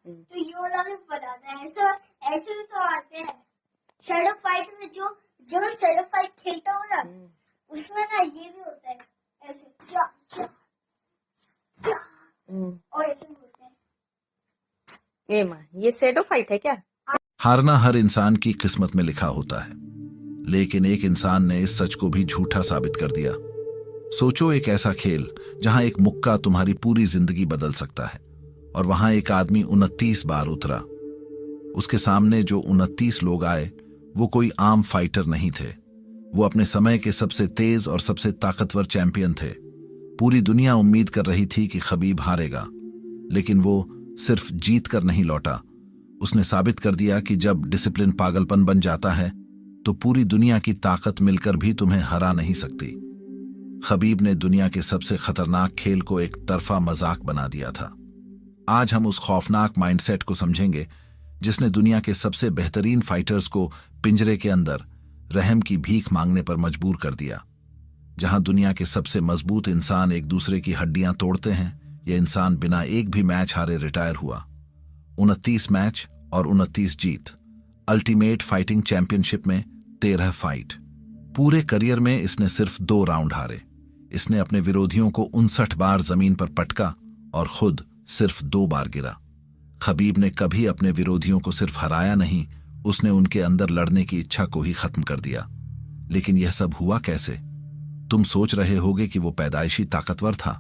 तो ये वाला भी बनाना है। ऐसा ऐसे भी तो आते हैं शैडो फाइट में। जो जो शैडो फाइट खेलता हूँ ना, उसमें ना ये भी होता है ऐसे क्या क्या क्या, और ऐसे भी होते हैं। ए माँ, ये शैडो फाइट है क्या? हारना हर इंसान की किस्मत में लिखा होता है, लेकिन एक इंसान ने इस सच को भी झूठा साबित कर दिया। सोचो, एक ऐसा खेल जहां एक मुक्का तुम्हारी पूरी जिंदगी बदल सकता है, और वहां एक आदमी 29 बार उतरा। उसके सामने जो 29 लोग आए वो कोई आम फाइटर नहीं थे। वो अपने समय के सबसे तेज और सबसे ताकतवर चैंपियन थे। पूरी दुनिया उम्मीद कर रही थी कि खबीब हारेगा, लेकिन वो सिर्फ जीत कर नहीं लौटा। उसने साबित कर दिया कि जब डिसिप्लिन पागलपन बन जाता है तो पूरी दुनिया की ताकत मिलकर भी तुम्हें हरा नहीं सकती। खबीब ने दुनिया के सबसे खतरनाक खेल को एक तरफा मजाक बना दिया था। आज हम उस खौफनाक माइंडसेट को समझेंगे जिसने दुनिया के सबसे बेहतरीन फाइटर्स को पिंजरे के अंदर रहम की भीख मांगने पर मजबूर कर दिया। जहां दुनिया के सबसे मजबूत इंसान एक दूसरे की हड्डियां तोड़ते हैं, यह इंसान बिना एक भी मैच हारे रिटायर हुआ। 29 मैच और 29 जीत। अल्टीमेट फाइटिंग चैंपियनशिप में 13 फाइट। पूरे करियर में इसने सिर्फ 2 राउंड हारे। इसने अपने विरोधियों को 59 बार जमीन पर पटका और खुद सिर्फ 2 बार गिरा। खबीब ने कभी अपने विरोधियों को सिर्फ हराया नहीं, उसने उनके अंदर लड़ने की इच्छा को ही खत्म कर दिया। लेकिन यह सब हुआ कैसे? तुम सोच रहे होगे कि वो पैदाइशी ताकतवर था।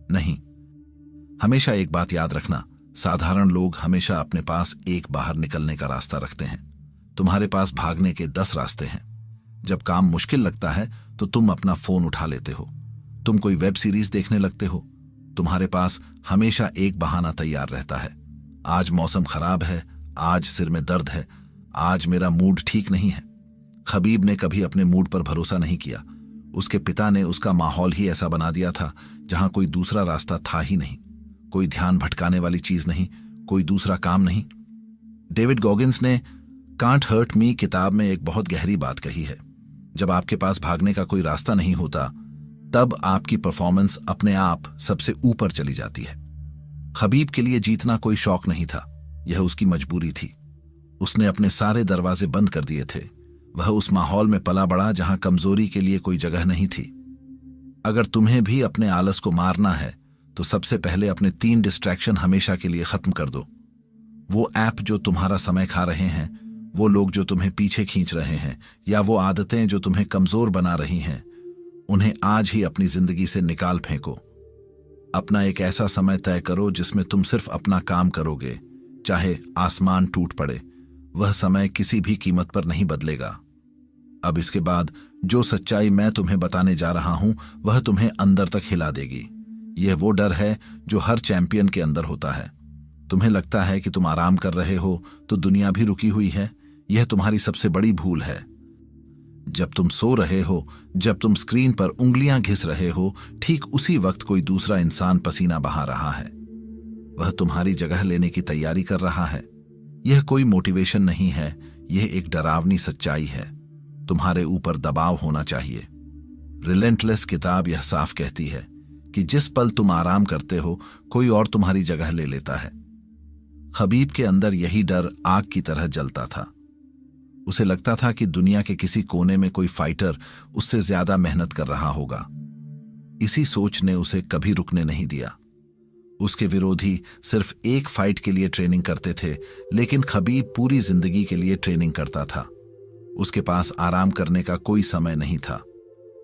नहीं। हमेशा एक बात याद रखना, साधारण लोग हमेशा अपने पास एक बाहर निकलने का रास्ता रखते हैं। तुम्हारे पास भागने के 10 रास्ते हैं। जब काम मुश्किल लगता है तो तुम अपना फोन उठा लेते हो, तुम कोई वेब सीरीज देखने लगते हो। तुम्हारे पास हमेशा एक बहाना तैयार रहता है। आज मौसम खराब है, आज सिर में दर्द है, आज मेरा मूड ठीक नहीं है। खबीब ने कभी अपने मूड पर भरोसा नहीं किया। उसके पिता ने उसका माहौल ही ऐसा बना दिया था जहां कोई दूसरा रास्ता था ही नहीं। कोई ध्यान भटकाने वाली चीज नहीं, कोई दूसरा काम नहीं। डेविड गॉगिंस ने कांट हर्ट मी किताब में एक बहुत गहरी बात कही है। जब आपके पास भागने का कोई रास्ता नहीं होता, तब आपकी परफॉर्मेंस अपने आप सबसे ऊपर चली जाती है। खबीब के लिए जीतना कोई शौक नहीं था, यह उसकी मजबूरी थी। उसने अपने सारे दरवाजे बंद कर दिए थे। वह उस माहौल में पला बड़ा जहां कमजोरी के लिए कोई जगह नहीं थी। अगर तुम्हें भी अपने आलस को मारना है तो सबसे पहले अपने 3 डिस्ट्रैक्शन हमेशा के लिए खत्म कर दो। वो ऐप जो तुम्हारा समय खा रहे हैं, वो लोग जो तुम्हें पीछे खींच रहे हैं, या वो आदतें जो तुम्हें कमजोर बना रही हैं, उन्हें आज ही अपनी जिंदगी से निकाल फेंको। अपना एक ऐसा समय तय करो जिसमें तुम सिर्फ अपना काम करोगे, चाहे आसमान टूट पड़े। वह समय किसी भी कीमत पर नहीं बदलेगा। अब इसके बाद जो सच्चाई मैं तुम्हें बताने जा रहा हूं वह तुम्हें अंदर तक हिला देगी। यह वो डर है जो हर चैंपियन के अंदर होता है। तुम्हें लगता है कि तुम आराम कर रहे हो तो दुनिया भी रुकी हुई है। यह तुम्हारी सबसे बड़ी भूल है। जब तुम सो रहे हो, जब तुम स्क्रीन पर उंगलियां घिस रहे हो, ठीक उसी वक्त कोई दूसरा इंसान पसीना बहा रहा है। वह तुम्हारी जगह लेने की तैयारी कर रहा है। यह कोई मोटिवेशन नहीं है, यह एक डरावनी सच्चाई है। तुम्हारे ऊपर दबाव होना चाहिए। रिलेंटलेस किताब यह साफ कहती है कि जिस पल तुम आराम करते हो, कोई और तुम्हारी जगह ले लेता है। खबीब के अंदर यही डर आग की तरह जलता था। उसे लगता था कि दुनिया के किसी कोने में कोई फाइटर उससे ज्यादा मेहनत कर रहा होगा। इसी सोच ने उसे कभी रुकने नहीं दिया। उसके विरोधी सिर्फ एक फाइट के लिए ट्रेनिंग करते थे, लेकिन खबीब पूरी जिंदगी के लिए ट्रेनिंग करता था। उसके पास आराम करने का कोई समय नहीं था।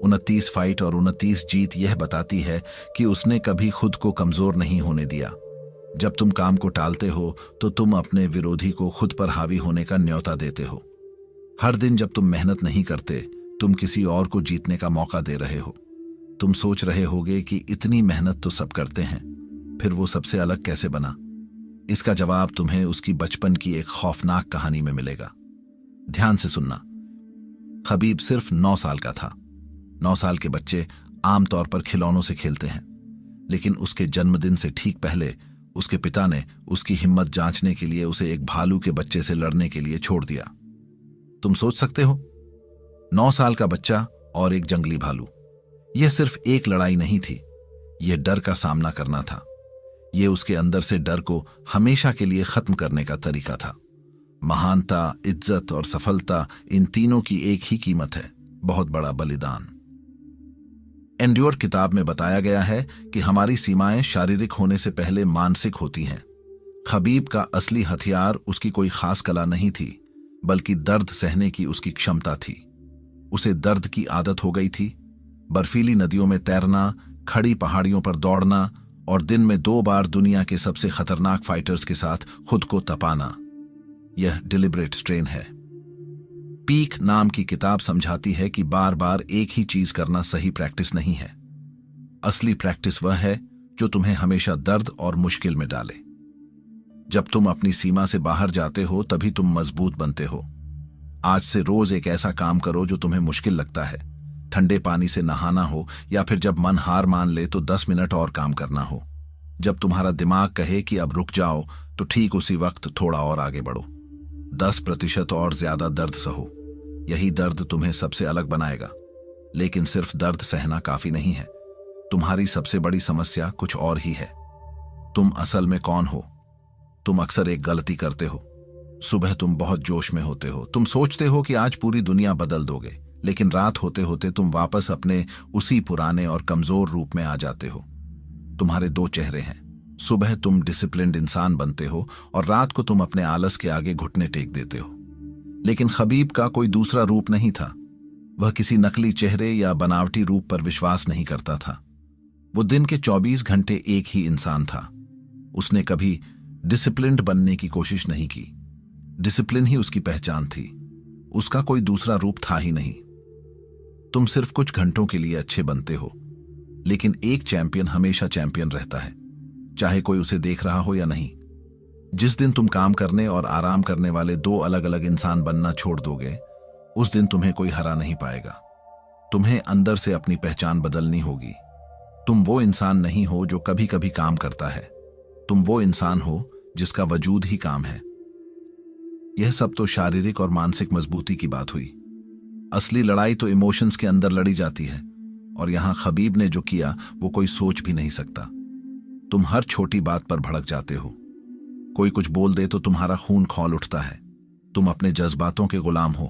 29 फाइट और 29 जीत यह बताती है कि उसने कभी खुद को कमजोर नहीं होने दिया। जब तुम काम को टालते हो तो तुम अपने विरोधी को खुद पर हावी होने का न्योता देते हो। हर दिन जब तुम मेहनत नहीं करते, तुम किसी और को जीतने का मौका दे रहे हो। तुम सोच रहे होगे कि इतनी मेहनत तो सब करते हैं, फिर वो सबसे अलग कैसे बना? इसका जवाब तुम्हें उसकी बचपन की एक खौफनाक कहानी में मिलेगा। ध्यान से सुनना। खबीब सिर्फ 9 साल का था। 9 साल के बच्चे आमतौर पर खिलौनों से खेलते हैं, लेकिन उसके जन्मदिन से ठीक पहले उसके पिता ने उसकी हिम्मत जांचने के लिए उसे एक भालू के बच्चे से लड़ने के लिए छोड़ दिया। तुम सोच सकते हो, 9 साल का बच्चा और एक जंगली भालू। यह सिर्फ एक लड़ाई नहीं थी, यह डर का सामना करना था। ये उसके अंदर से डर को हमेशा के लिए खत्म करने का तरीका था। महानता, इज्जत और सफलता, इन तीनों की एक ही कीमत है, बहुत बड़ा बलिदान। एंड्योर किताब में बताया गया है कि हमारी सीमाएं शारीरिक होने से पहले मानसिक होती हैं। खबीब का असली हथियार उसकी कोई खास कला नहीं थी, बल्कि दर्द सहने की उसकी क्षमता थी। उसे दर्द की आदत हो गई थी। बर्फीली नदियों में तैरना, खड़ी पहाड़ियों पर दौड़ना और दिन में 2 बार दुनिया के सबसे खतरनाक फाइटर्स के साथ खुद को तपाना, यह डिलिबरेट स्ट्रेन है। पीक नाम की किताब समझाती है कि बार बार एक ही चीज करना सही प्रैक्टिस नहीं है। असली प्रैक्टिस वह है जो तुम्हें हमेशा दर्द और मुश्किल में डाले। जब तुम अपनी सीमा से बाहर जाते हो तभी तुम मजबूत बनते हो। आज से रोज एक ऐसा काम करो जो तुम्हें मुश्किल लगता है। ठंडे पानी से नहाना हो या फिर जब मन हार मान ले तो 10 मिनट और काम करना हो। जब तुम्हारा दिमाग कहे कि अब रुक जाओ तो ठीक उसी वक्त थोड़ा और आगे बढ़ो। 10% और ज्यादा दर्द सहो। यही दर्द तुम्हें सबसे अलग बनाएगा। लेकिन सिर्फ दर्द सहना काफी नहीं है। तुम्हारी सबसे बड़ी समस्या कुछ और ही है। तुम असल में कौन हो? तुम अक्सर एक गलती करते हो। सुबह तुम बहुत जोश में होते हो। तुम सोचते हो कि आज पूरी दुनिया बदल दोगे, लेकिन रात होते होते तुम वापस अपने उसी पुराने और कमजोर रूप में आ जाते हो। तुम्हारे 2 चेहरे हैं। सुबह तुम डिसिप्लिन्ड इंसान बनते हो और रात को तुम अपने आलस के आगे घुटने टेक देते हो। लेकिन खबीब का कोई दूसरा रूप नहीं था। वह किसी नकली चेहरे या बनावटी रूप पर विश्वास नहीं करता था। वो दिन के 24 घंटे एक ही इंसान था। उसने कभी डिसिप्लिन्ड बनने की कोशिश नहीं की। डिसिप्लिन ही उसकी पहचान थी। उसका कोई दूसरा रूप था ही नहीं। तुम सिर्फ कुछ घंटों के लिए अच्छे बनते हो, लेकिन एक चैंपियन हमेशा चैंपियन रहता है, चाहे कोई उसे देख रहा हो या नहीं। जिस दिन तुम काम करने और आराम करने वाले 2 अलग अलग इंसान बनना छोड़ दोगे, उस दिन तुम्हें कोई हरा नहीं पाएगा। तुम्हें अंदर से अपनी पहचान बदलनी होगी। तुम वो इंसान नहीं हो जो कभी कभी काम करता है। तुम वो इंसान हो जिसका वजूद ही काम है। यह सब तो शारीरिक और मानसिक मजबूती की बात हुई। असली लड़ाई तो इमोशंस के अंदर लड़ी जाती है, और यहां खबीब ने जो किया वो कोई सोच भी नहीं सकता। तुम हर छोटी बात पर भड़क जाते हो। कोई कुछ बोल दे तो तुम्हारा खून खौल उठता है। तुम अपने जज्बातों के गुलाम हो।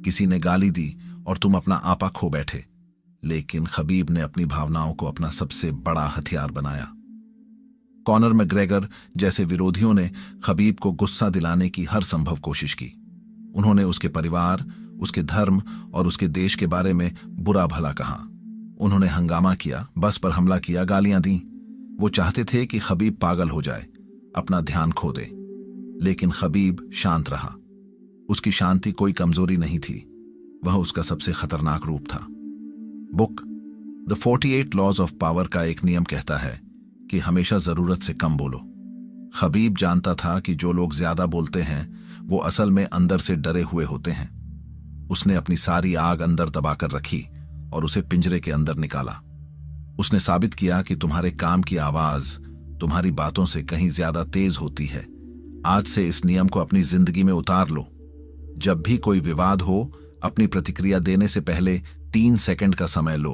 किसी ने गाली दी और तुम अपना आपा खो बैठे। लेकिन खबीब ने अपनी भावनाओं को अपना सबसे बड़ा हथियार बनाया। कॉनर मैग्रेगर जैसे विरोधियों ने खबीब को गुस्सा दिलाने की हर संभव कोशिश की। उन्होंने उसके परिवार, उसके धर्म और उसके देश के बारे में बुरा भला कहा। उन्होंने हंगामा किया, बस पर हमला किया, गालियां दी। वो चाहते थे कि खबीब पागल हो जाए, अपना ध्यान खो दे। लेकिन खबीब शांत रहा। उसकी शांति कोई कमजोरी नहीं थी, वह उसका सबसे खतरनाक रूप था। Book the 48 laws of power का एक नियम कहता है कि हमेशा जरूरत से कम बोलो। खबीब जानता था कि जो लोग ज्यादा बोलते हैं वो असल में अंदर से डरे हुए होते हैं। उसने अपनी सारी आग अंदर दबाकर रखी और उसे पिंजरे के अंदर निकाला। उसने साबित किया कि तुम्हारे काम की आवाज तुम्हारी बातों से कहीं ज्यादा तेज होती है। आज से इस नियम को अपनी जिंदगी में उतार लो। जब भी कोई विवाद हो, अपनी प्रतिक्रिया देने से पहले 3 सेकंड का समय लो।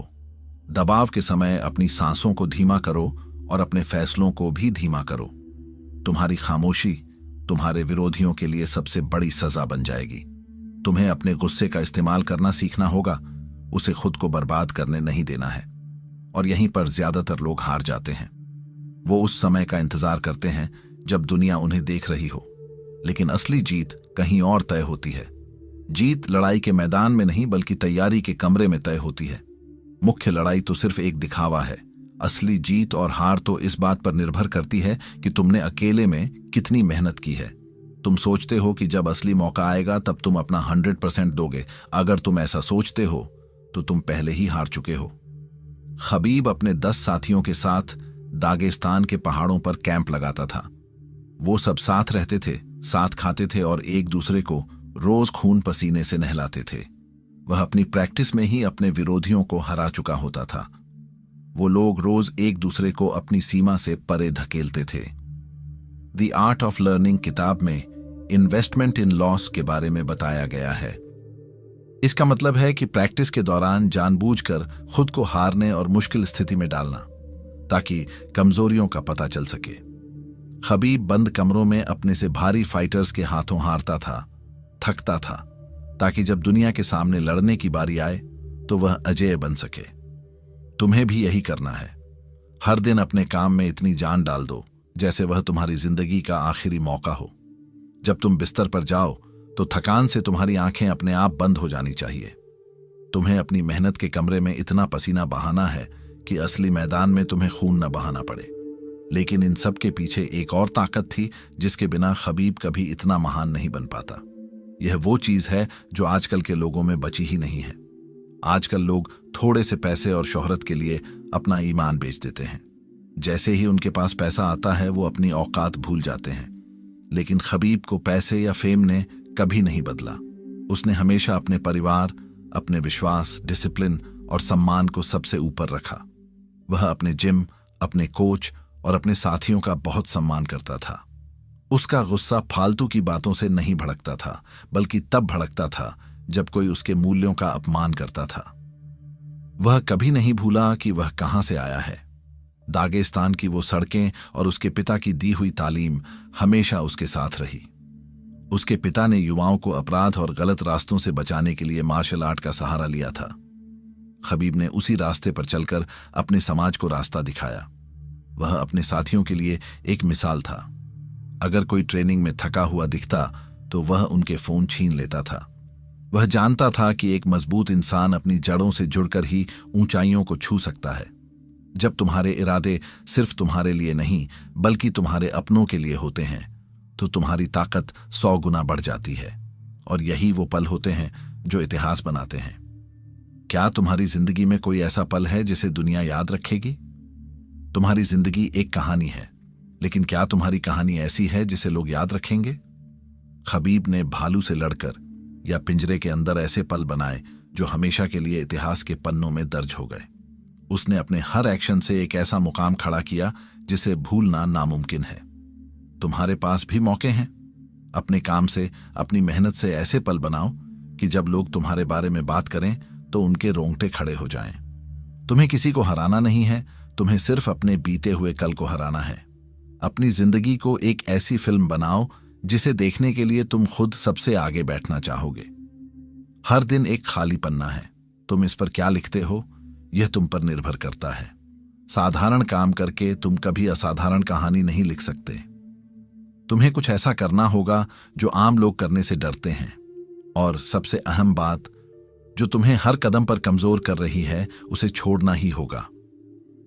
दबाव के समय अपनी सांसों को धीमा करो और अपने फैसलों को भी धीमा करो। तुम्हारी खामोशी तुम्हारे विरोधियों के लिए सबसे बड़ी सजा बन जाएगी। तुम्हें अपने गुस्से का इस्तेमाल करना सीखना होगा, उसे खुद को बर्बाद करने नहीं देना है। और यहीं पर ज्यादातर लोग हार जाते हैं। वो उस समय का इंतजार करते हैं जब दुनिया उन्हें देख रही हो, लेकिन असली जीत कहीं और तय होती है। जीत लड़ाई के मैदान में नहीं बल्कि तैयारी के कमरे में तय होती है। मुख्य लड़ाई तो सिर्फ एक दिखावा है। असली जीत और हार तो इस बात पर निर्भर करती है कि तुमने अकेले में कितनी मेहनत की है। तुम सोचते हो कि जब असली मौका आएगा तब तुम अपना 100% दोगे। अगर तुम ऐसा सोचते हो तो तुम पहले ही हार चुके हो। खबीब अपने 10 साथियों के साथ दागेस्तान के पहाड़ों पर कैंप लगाता था। वो सब साथ रहते थे, साथ खाते थे और एक दूसरे को रोज खून पसीने से नहलाते थे। वह अपनी प्रैक्टिस में ही अपने विरोधियों को हरा चुका होता था। वो लोग रोज एक दूसरे को अपनी सीमा से परे धकेलते थे। द आर्ट ऑफ लर्निंग किताब में इन्वेस्टमेंट इन लॉस के बारे में बताया गया है। इसका मतलब है कि प्रैक्टिस के दौरान जानबूझकर खुद को हारने और मुश्किल स्थिति में डालना। ताकि कमजोरियों का पता चल सके। खबीब बंद कमरों में अपने से भारी फाइटर्स के हाथों हारता था, थकता था, ताकि जब दुनिया के सामने लड़ने की बारी आए तो वह अजेय बन सके। तुम्हें भी यही करना है। हर दिन अपने काम में इतनी जान डाल दो जैसे वह तुम्हारी जिंदगी का आखिरी मौका हो। जब तुम बिस्तर पर जाओ तो थकान से तुम्हारी आंखें अपने आप बंद हो जानी चाहिए। तुम्हें अपनी मेहनत के कमरे में इतना पसीना बहाना है कि असली मैदान में तुम्हें खून न बहाना पड़े। लेकिन इन सब के पीछे एक और ताकत थी जिसके बिना खबीब कभी इतना महान नहीं बन पाता। यह वो चीज है जो आजकल के लोगों में बची ही नहीं है। आजकल लोग थोड़े से पैसे और शोहरत के लिए अपना ईमान बेच देते हैं। जैसे ही उनके पास पैसा आता है वो अपनी औकात भूल जाते हैं। लेकिन खबीब को पैसे या फेम ने कभी नहीं बदला। उसने हमेशा अपने परिवार, अपने विश्वास, डिसिप्लिन और सम्मान को सबसे ऊपर रखा। वह अपने जिम, अपने कोच और अपने साथियों का बहुत सम्मान करता था। उसका गुस्सा फालतू की बातों से नहीं भड़कता था, बल्कि तब भड़कता था जब कोई उसके मूल्यों का अपमान करता था। वह कभी नहीं भूला कि वह कहां से आया है। दागिस्तान की वो सड़कें और उसके पिता की दी हुई तालीम हमेशा उसके साथ रही। उसके पिता ने युवाओं को अपराध और गलत रास्तों से बचाने के लिए मार्शल आर्ट का सहारा लिया था। खबीब ने उसी रास्ते पर चलकर अपने समाज को रास्ता दिखाया। वह अपने साथियों के लिए एक मिसाल था। अगर कोई ट्रेनिंग में थका हुआ दिखता तो वह उनके फोन छीन लेता था। वह जानता था कि एक मजबूत इंसान अपनी जड़ों से जुड़कर ही ऊंचाइयों को छू सकता है। जब तुम्हारे इरादे सिर्फ तुम्हारे लिए नहीं बल्कि तुम्हारे अपनों के लिए होते हैं तो तुम्हारी ताकत 100 गुना बढ़ जाती है। और यही वो पल होते हैं जो इतिहास बनाते हैं। क्या तुम्हारी जिंदगी में कोई ऐसा पल है जिसे दुनिया याद रखेगी? तुम्हारी जिंदगी एक कहानी है, लेकिन क्या तुम्हारी कहानी ऐसी है जिसे लोग याद रखेंगे? खबीब ने भालू से लड़कर या पिंजरे के अंदर ऐसे पल बनाए जो हमेशा के लिए इतिहास के पन्नों में दर्ज हो गए। उसने अपने हर एक्शन से एक ऐसा मुकाम खड़ा किया जिसे भूलना नामुमकिन है। तुम्हारे पास भी मौके हैं। अपने काम से, अपनी मेहनत से ऐसे पल बनाओ कि जब लोग तुम्हारे बारे में बात करें तो उनके रोंगटे खड़े हो जाएं। तुम्हें किसी को हराना नहीं है, तुम्हें सिर्फ अपने बीते हुए कल को हराना है। अपनी जिंदगी को एक ऐसी फिल्म बनाओ जिसे देखने के लिए तुम खुद सबसे आगे बैठना चाहोगे। हर दिन एक खाली पन्ना है। तुम इस पर क्या लिखते हो यह तुम पर निर्भर करता है। साधारण काम करके तुम कभी असाधारण कहानी नहीं लिख सकते। तुम्हें कुछ ऐसा करना होगा जो आम लोग करने से डरते हैं। और सबसे अहम बात, जो तुम्हें हर कदम पर कमजोर कर रही है उसे छोड़ना ही होगा।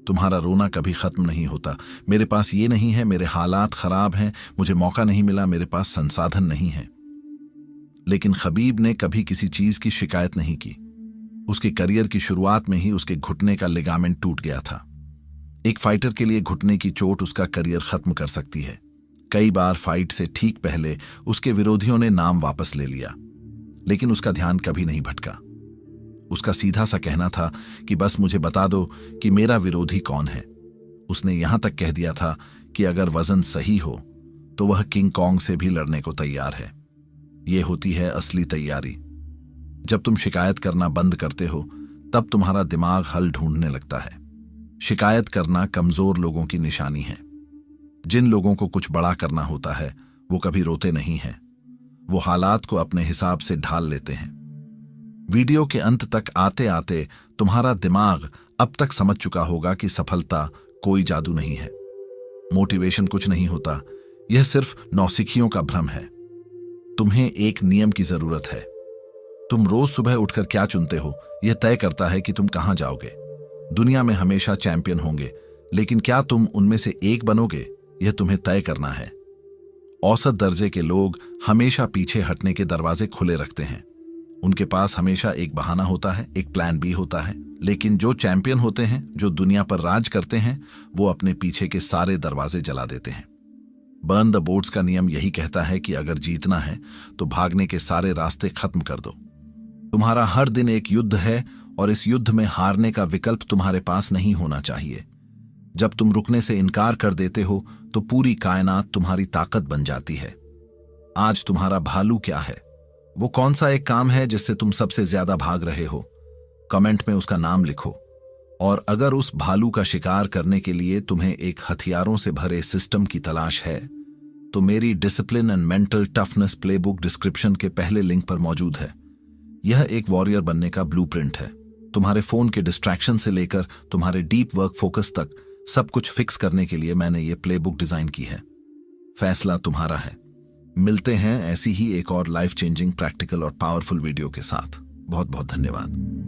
तुम्हारा रोना कभी खत्म नहीं होता। मेरे पास ये नहीं है, मेरे हालात खराब हैं, मुझे मौका नहीं मिला, मेरे पास संसाधन नहीं है। लेकिन खबीब ने कभी किसी चीज की शिकायत नहीं की। उसके करियर की शुरुआत में ही उसके घुटने का लिगामेंट टूट गया था। एक फाइटर के लिए घुटने की चोट उसका करियर खत्म कर सकती है। कई बार फाइट से ठीक पहले उसके विरोधियों ने नाम वापस ले लिया, लेकिन उसका ध्यान कभी नहीं भटका। उसका सीधा सा कहना था कि बस मुझे बता दो कि मेरा विरोधी कौन है। उसने यहां तक कह दिया था कि अगर वजन सही हो तो वह किंग कॉन्ग से भी लड़ने को तैयार है। यह होती है असली तैयारी। जब तुम शिकायत करना बंद करते हो तब तुम्हारा दिमाग हल ढूंढने लगता है। शिकायत करना कमजोर लोगों की निशानी है। जिन लोगों को कुछ बड़ा करना होता है वो कभी रोते नहीं हैं। वो हालात को अपने हिसाब से ढाल लेते हैं। वीडियो के अंत तक आते आते तुम्हारा दिमाग अब तक समझ चुका होगा कि सफलता कोई जादू नहीं है, मोटिवेशन कुछ नहीं होता, यह सिर्फ नौसिखियों का भ्रम है। तुम्हें एक नियम की जरूरत है। तुम रोज सुबह उठकर क्या चुनते हो यह तय करता है कि तुम कहां जाओगे। दुनिया में हमेशा चैंपियन होंगे, लेकिन क्या तुम उनमें से एक बनोगे यह तुम्हें तय करना है। औसत दर्जे के लोग हमेशा पीछे हटने के दरवाजे खुले रखते हैं। उनके पास हमेशा एक बहाना होता है, एक प्लान बी होता है। लेकिन जो चैंपियन होते हैं, जो दुनिया पर राज करते हैं, वो अपने पीछे के सारे दरवाजे जला देते हैं। बर्न द बोर्ड्स का नियम यही कहता है कि अगर जीतना है तो भागने के सारे रास्ते खत्म कर दो। तुम्हारा हर दिन एक युद्ध है और इस युद्ध में हारने का विकल्प तुम्हारे पास नहीं होना चाहिए। जब तुम रुकने से इनकार कर देते हो तो पूरी कायनात तुम्हारी ताकत बन जाती है। आज तुम्हारा भालू क्या है? वो कौन सा एक काम है जिससे तुम सबसे ज्यादा भाग रहे हो? कमेंट में उसका नाम लिखो। और अगर उस भालू का शिकार करने के लिए तुम्हें एक हथियारों से भरे सिस्टम की तलाश है, तो मेरी discipline and mental toughness playbook description के पहले लिंक पर मौजूद है। यह एक वॉरियर बनने का ब्लूप्रिंट है। तुम्हारे फोन के डिस्ट्रैक्शन से लेकर तुम्हारे डीप वर्क फोकस तक सब कुछ फिक्स करने के लिए मैंने ये प्लेबुक डिजाइन की है। फैसला तुम्हारा है। मिलते हैं ऐसी ही एक और लाइफ चेंजिंग, प्रैक्टिकल और पावरफुल वीडियो के साथ। बहुत बहुत धन्यवाद।